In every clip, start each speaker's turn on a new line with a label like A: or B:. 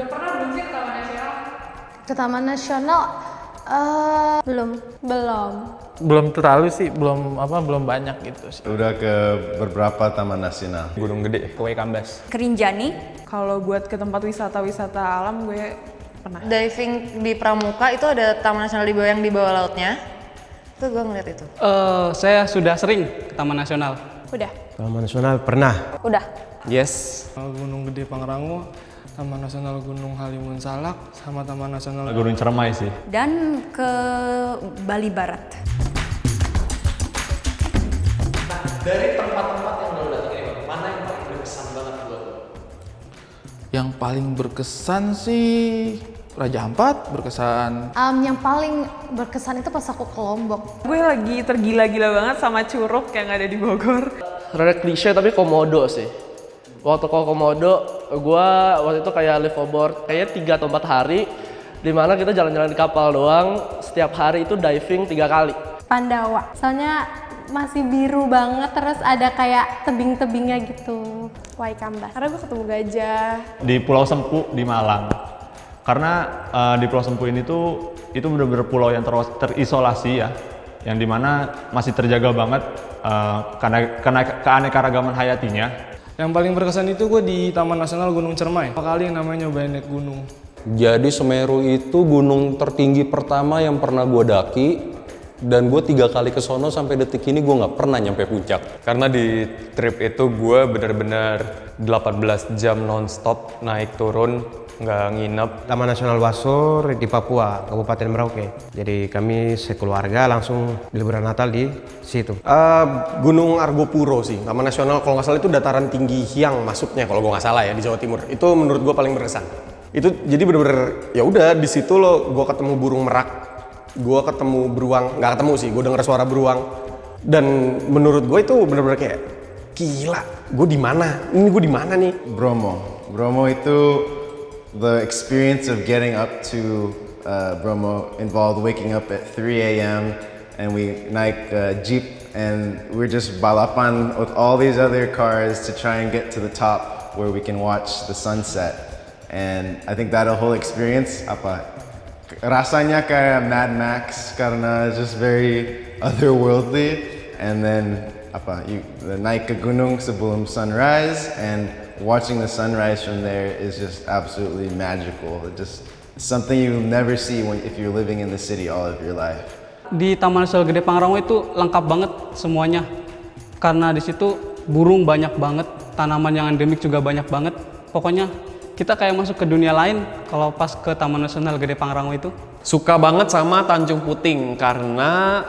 A: Udah pernah belum sih ke Taman Nasional?
B: Ke Taman Nasional belum.
C: Belum terlalu sih, belum banyak gitu sih.
D: Udah ke beberapa taman nasional.
E: Gunung Gede, ke Waikambas.
F: Rinjani.
A: Kalau buat ke tempat wisata alam gue pernah.
B: Diving di Pramuka itu ada Taman Nasional yang di bawah lautnya. Itu gue ngeliat itu.
G: Saya sudah sering ke Taman Nasional.
F: Udah.
H: Taman Nasional pernah.
B: Udah.
E: Yes.
I: Gunung Gede Pangrango, Taman Nasional Gunung Halimun Salak, sama Taman Nasional
E: Gunung Cermai sih.
F: Dan ke Bali Barat.
C: Dari tempat-tempat yang lo datengin ini, mana yang paling berkesan banget buat lo?
J: Yang paling berkesan sih Raja Ampat berkesan.
B: Yang paling berkesan itu pas aku ke Lombok.
A: Gue lagi tergila-gila banget sama curug yang ada di Bogor.
K: Rada klise tapi komodo sih. Waktu ke Komodo, gue waktu itu kayak live aboard kayaknya 3 atau 4 hari, dimana kita jalan-jalan di kapal doang. Setiap hari itu diving 3 kali.
B: Pandawa. Soalnya masih biru banget, terus ada kayak tebing-tebingnya gitu. Waikambas.
A: Karena gue ketemu gajah.
E: Di Pulau Sempu di Malang. Karena di Pulau Sempu ini tuh itu benar-benar pulau yang terisolasi ya, yang dimana masih terjaga banget karena keanekaragaman hayatinya.
I: Yang paling berkesan itu gue di Taman Nasional Gunung Cermai. Pertama kali yang namanya nyobain naik gunung.
L: Jadi Semeru itu gunung tertinggi pertama yang pernah gue daki. Dan gue 3 kali ke sono sampai detik ini gue nggak pernah nyampe puncak.
E: Karena di trip itu gue benar-benar 18 jam non-stop naik turun, nggak nginep.
H: Taman Nasional Wasur di Papua, Kabupaten Merauke. Jadi kami sekeluarga langsung liburan Natal di situ.
M: Gunung Argopuro sih, Taman Nasional kalau nggak salah itu dataran tinggi Hyang masuknya kalau gue nggak salah ya di Jawa Timur. Itu menurut gue paling berkesan. Itu jadi bener-bener ya udah di situ lo gue ketemu burung merak. Gue ketemu beruang, nggak ketemu sih, gue denger suara beruang. Dan menurut gue itu bener-bener kayak gila, gue di mana? Ini gue di mana nih?
D: Bromo itu the experience of getting up to Bromo involved waking up at 3 a.m. and we naik jeep and we're just balapan with all these other cars to try and get to the top where we can watch the sunset. And I think that whole experience rasanya kayak Mad Max karena it's just very otherworldly. And then naik ke gunung sebelum sunrise and watching the sunrise from there is just absolutely magical. Just something you'll never see if you're living in the city all of your life.
G: Di Taman Nasional Gede Pangrango itu lengkap banget semuanya. Karena di situ burung banyak banget, tanaman yang endemik juga banyak banget. Pokoknya kita kayak masuk ke dunia lain kalau pas ke Taman Nasional Gede Pangrango itu.
C: Suka banget sama Tanjung Puting karena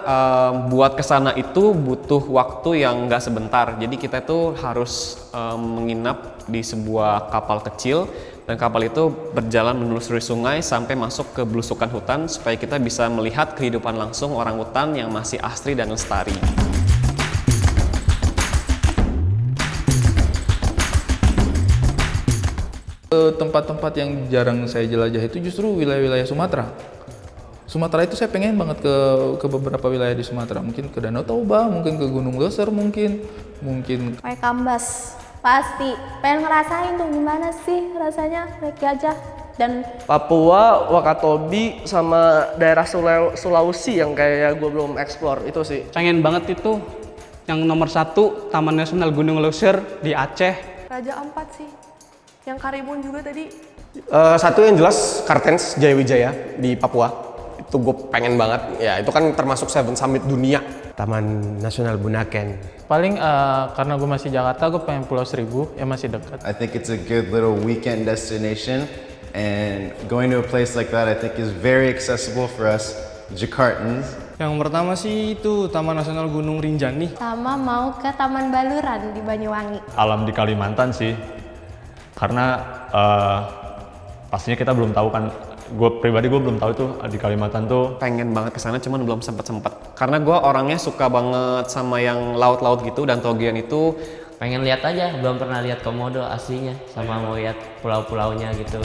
C: buat kesana itu butuh waktu yang nggak sebentar. Jadi kita tuh harus menginap di sebuah kapal kecil dan kapal itu berjalan menelusuri sungai sampai masuk ke belusukan hutan supaya kita bisa melihat kehidupan langsung orang hutan yang masih asri dan lestari.
J: Tempat-tempat yang jarang saya jelajah itu justru wilayah-wilayah Sumatera. Sumatera itu saya pengen banget ke beberapa wilayah di Sumatera. Mungkin ke Danau Toba, mungkin ke Gunung Loser, mungkin.
B: Waikambas. Pasti. Pengen ngerasain tuh gimana sih rasanya naik gajah. Dan
K: Papua, Wakatobi, sama daerah Sulawesi yang kayak gue belum explore itu sih.
G: Pengen banget itu yang nomor 1 Taman Nasional Gunung Loser di Aceh.
A: Raja Ampat sih. Yang Karimun juga tadi.
M: Satu yang jelas Kartens Jayawijaya di Papua. Itu gue pengen banget. Ya itu kan termasuk 7 Summit dunia.
H: Taman Nasional Bunaken.
C: Paling karena gue masih Jakarta, gue pengen Pulau Seribu yang masih dekat.
D: I think it's a good little weekend destination and going to a place like that I think is very accessible for us Jakartans.
I: Yang pertama sih itu Taman Nasional Gunung Rinjani.
B: sama mau ke Taman Baluran di Banyuwangi.
E: Alam di Kalimantan sih. Karena pastinya kita belum tahu kan, gue pribadi belum tahu itu di Kalimantan tuh.
C: Pengen banget kesana cuman belum sempet. Karena gue orangnya suka banget sama yang laut-laut gitu dan Togian itu.
N: Pengen lihat aja, belum pernah lihat Komodo aslinya sama mau lihat pulau-pulaunya gitu.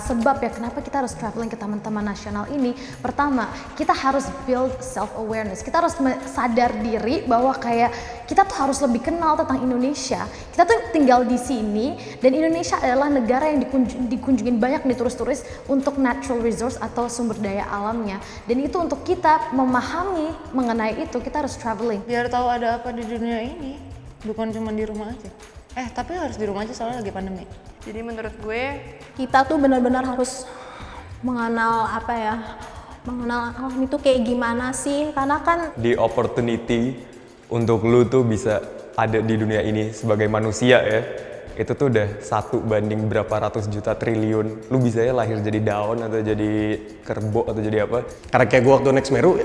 B: sebab ya kenapa kita harus traveling ke taman-taman nasional ini. Pertama, kita harus build self awareness. Kita harus sadar diri bahwa kayak kita tuh harus lebih kenal tentang Indonesia. Kita tuh tinggal di sini dan Indonesia adalah negara yang dikunjungin banyak nih turis-turis untuk natural resource atau sumber daya alamnya. Dan itu untuk kita memahami mengenai itu kita harus traveling.
A: Biar tahu ada apa di dunia ini, bukan cuma di rumah aja. Tapi harus di rumah aja soalnya lagi pandemi. Jadi menurut gue
B: kita tuh benar-benar harus mengenal mengenal alam itu kayak gimana sih, karena kan
O: di opportunity untuk lu tuh bisa ada di dunia ini sebagai manusia ya, itu tuh udah 1 banding berapa ratus juta triliun. Lu bisa ya lahir jadi daun atau jadi kerbau atau jadi apa.
M: Karena kayak gue waktu naik Semeru,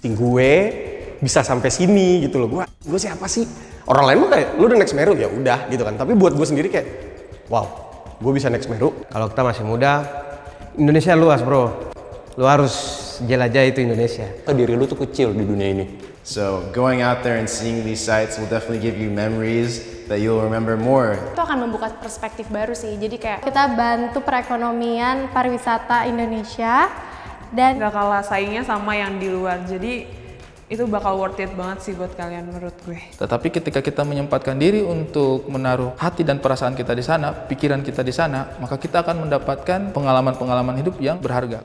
M: gue bisa sampai sini gitu loh. Gue siapa sih? Orang lain mah kayak, lu udah naik Semeru ya udah gitu kan. Tapi buat gue sendiri kayak, wow, gue bisa naik Semeru.
H: Kalau kita masih muda, Indonesia luas bro. Lu harus jelajah itu Indonesia.
L: Diri lu tuh kecil di dunia ini.
D: So going out there and seeing these sites will definitely give you memories that you'll remember more.
P: Itu akan membuka perspektif baru sih. Jadi kayak
B: kita bantu perekonomian pariwisata Indonesia dan
A: gak kalah saingnya sama yang di luar. Jadi itu bakal worth it banget sih buat kalian menurut gue.
J: Tetapi ketika kita menyempatkan diri untuk menaruh hati dan perasaan kita di sana, pikiran kita di sana, maka kita akan mendapatkan pengalaman-pengalaman hidup yang berharga.